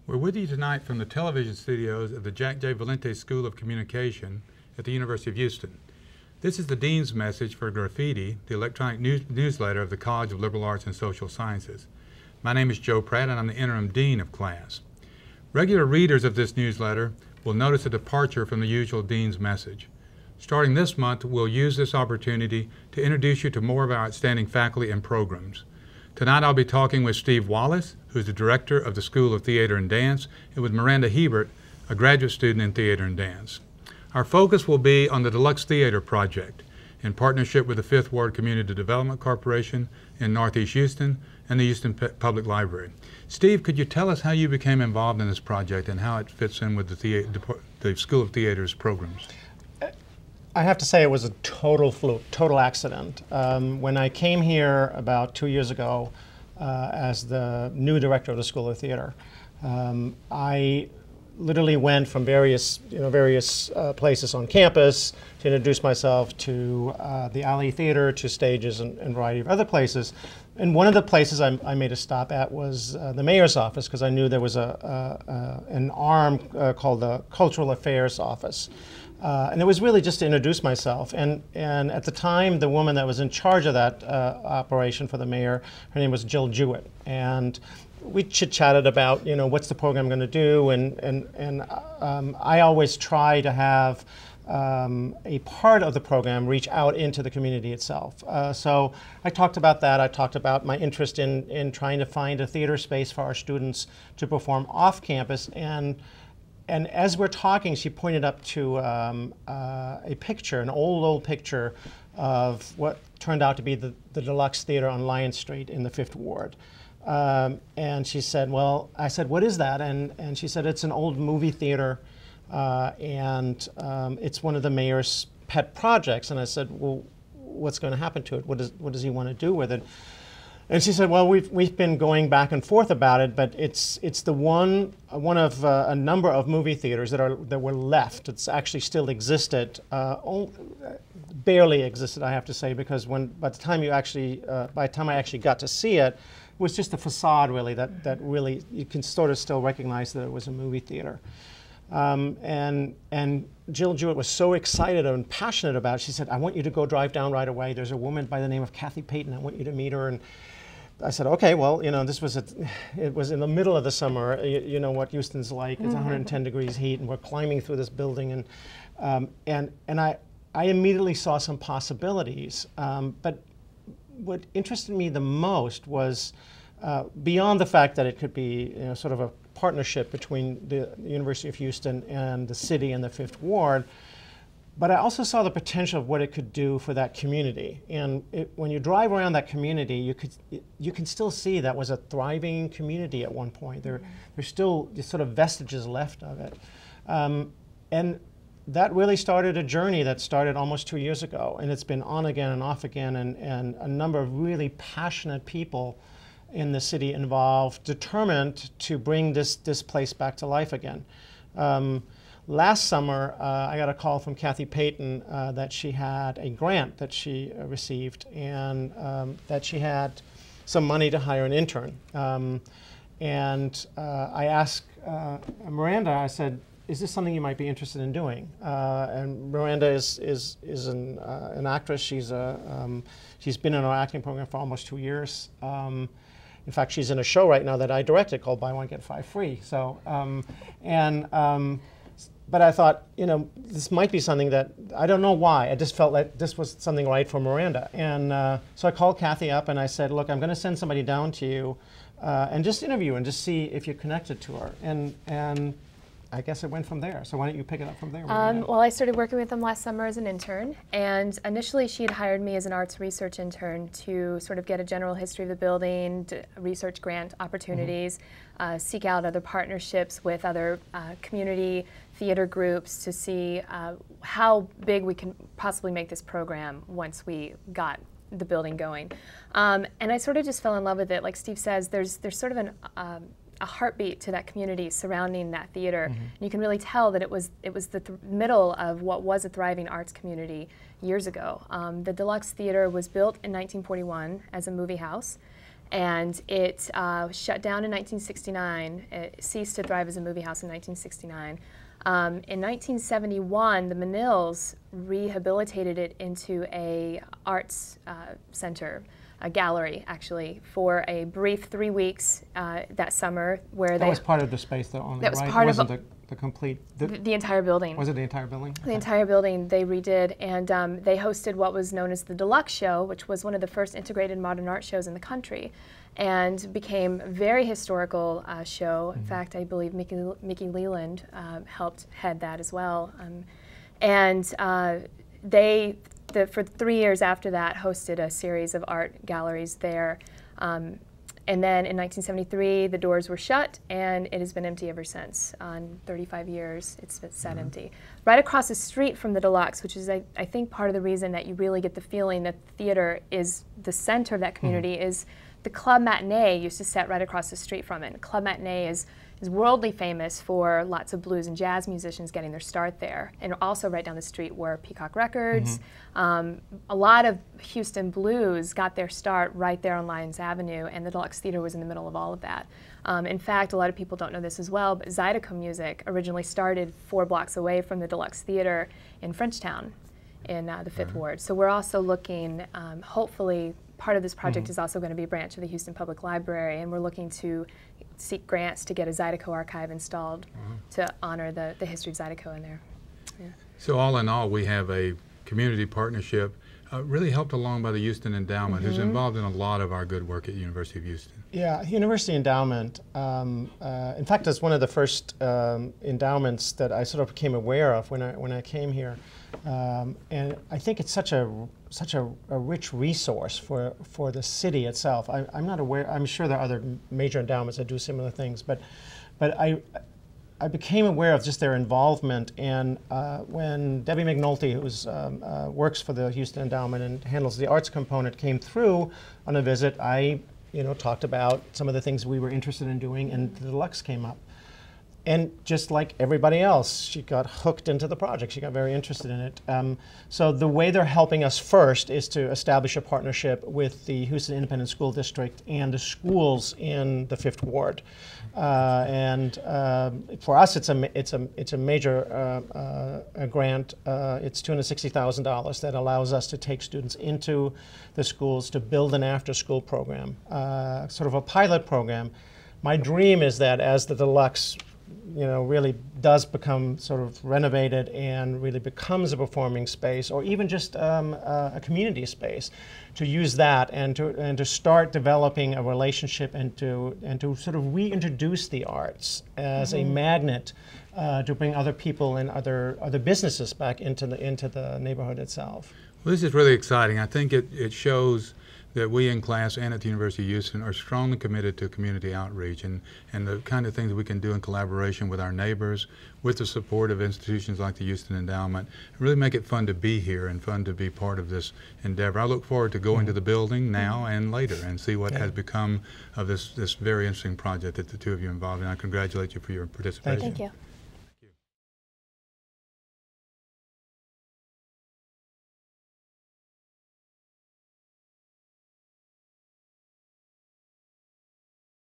We're with you tonight from the television studios of the Jack J. Valente School of Communication at the University of Houston. This is the Dean's message for Graffiti, the electronic newsletter of the College of Liberal Arts and Social Sciences. My name is Joe Pratt, and I'm the Interim Dean of class. Regular readers of this newsletter will notice a departure from the usual Dean's message. Starting this month, we'll use this opportunity to introduce you to more of our outstanding faculty and programs. Tonight I'll be talking with Steve Wallace, who's the director of the School of Theater and Dance, and with Miranda Herbert, a graduate student in theater and dance. Our focus will be on the DeLuxe Theatre Project, in partnership with the Fifth Ward Community Development Corporation in Northeast Houston and the Houston Public Library. Steve, could you tell us how you became involved in this project and how it fits in with the School of Theater's programs? I have to say it was a total fluke, total accident. When I came here about 2 years ago as the new director of the School of Theater, I literally went from various places on campus to introduce myself to the Alley Theater, to stages and a variety of other places. And one of the places I made a stop at was the mayor's office, because I knew there was an arm called the Cultural Affairs Office. And it was really just to introduce myself. And at the time, the woman that was in charge of that operation for the mayor, her name was Jill Jewett. And we chit-chatted about, what's the program going to do? And I always try to have a part of the program reach out into the community itself. So I talked about that. I talked about my interest in trying to find a theater space for our students to perform off campus. And as we're talking, she pointed up to a picture, an old picture of what turned out to be the DeLuxe Theater on Lion Street in the Fifth Ward. And she said, well, I said, what is that? And she said, it's an old movie theater, and it's one of the mayor's pet projects. And I said, well, what's going to happen to it? What does he want to do with it? And she said, well, we've been going back and forth about it, but it's the one of a number of movie theaters that were left. It's actually still existed, barely existed, I have to say, because by the time I actually got to see it, it was just a facade, really, that really you can sort of still recognize that it was a movie theater. And Jill Jewett was so excited and passionate about it. She said, I want you to go drive down right away. There's a woman by the name of Kathy Payton. I want you to meet her. And I said, okay, well, it was in the middle of the summer. You know what Houston's like. It's 110 degrees heat, and we're climbing through this building. And I immediately saw some possibilities. But what interested me the most was beyond the fact that it could be sort of a partnership between the University of Houston and the city and the Fifth Ward, but I also saw the potential of what it could do for that community. And when you drive around that community, you can still see that was a thriving community at one point. There's still sort of vestiges left of it. And that really started a journey that started almost 2 years ago, and it's been on again and off again, and a number of really passionate people in the city involved, determined to bring this place back to life again. Last summer, I got a call from Kathy Payton that she had a grant that she received, and that she had some money to hire an intern. I asked Miranda, I said, is this something you might be interested in doing? And Miranda is an actress. She's been in our acting program for almost 2 years. In fact, she's in a show right now that I directed called Buy One Get Five Free. So, but I thought, this might be something that, I don't know why, I just felt like this was something right for Miranda. And so I called Kathy up and I said, look, I'm going to send somebody down to you and just interview and just see if you're connected to her. And I guess it went from there. So why don't you pick it up from there? Well, I started working with them last summer as an intern, and initially she had hired me as an arts research intern to sort of get a general history of the building, research grant opportunities, seek out other partnerships with other community theater groups to see how big we can possibly make this program once we got the building going. And I sort of just fell in love with it. Like Steve says, there's sort of a heartbeat to that community surrounding that theater. And you can really tell that it was the middle of what was a thriving arts community years ago. The DeLuxe Theater was built in 1941 as a movie house, And it shut down in 1969. It ceased to thrive as a movie house in 1969. In 1971, the Manils rehabilitated it into a arts center, a gallery, actually, for a brief 3 weeks that summer, where that was part of the space, though. Only, that was right? part It wasn't of the complete. the entire building. Was it the entire building? The entire building they redid, and they hosted what was known as the DeLuxe show, which was one of the first integrated modern art shows in the country, and became a very historical show. In fact, I believe Mickey Leland helped head that as well. For 3 years after that, hosted a series of art galleries there. And then in 1973, the doors were shut, and it has been empty ever since. On 35 years, it's been sat empty. Right across the street from the DeLuxe, which is, I think, part of the reason that you really get the feeling that the theater is the center of that community, is the Club Matinee used to sit right across the street from it. Club Matinee is worldly famous for lots of blues and jazz musicians getting their start there. And also right down the street were Peacock Records. A lot of Houston blues got their start right there on Lyons Avenue, and the DeLuxe Theatre was in the middle of all of that. In fact, a lot of people don't know this as well, but Zydeco music originally started 4 blocks away from the DeLuxe Theatre in Frenchtown in the 5th Ward. So we're also looking, hopefully, part of this project is also going to be a branch of the Houston Public Library, and we're looking to seek grants to get a Zydeco archive installed to honor the history of Zydeco in there. Yeah. So all in all, we have a community partnership really helped along by the Houston Endowment, who's involved in a lot of our good work at the University of Houston. Yeah, University Endowment, in fact, is one of the first endowments that I sort of became aware of when I came here. And I think it's such a rich resource for the city itself. I'm not aware. I'm sure there are other major endowments that do similar things, but I became aware of just their involvement. And when Debbie McNulty, who works for the Houston Endowment and handles the arts component, came through on a visit, I talked about some of the things we were interested in doing, and the DeLuxe came up. And just like everybody else, she got hooked into the project. She got very interested in it. So the way they're helping us first is to establish a partnership with the Houston Independent School District and the schools in the 5th Ward. And for us, it's a major grant. It's $260,000 that allows us to take students into the schools to build an after-school program, sort of a pilot program. My dream is that as the DeLuxe really does become sort of renovated and really becomes a performing space, or even just a community space, to use that and to start developing a relationship and to sort of reintroduce the arts as a magnet to bring other people and other businesses back into the neighborhood itself. Well, this is really exciting. I think it shows that we in class and at the University of Houston are strongly committed to community outreach and the kind of things that we can do in collaboration with our neighbors, with the support of institutions like the Houston Endowment, really make it fun to be here and fun to be part of this endeavor. I look forward to going to the building now and later and see what has become of this very interesting project that the two of you are involved in. I congratulate you for your participation. Thank you.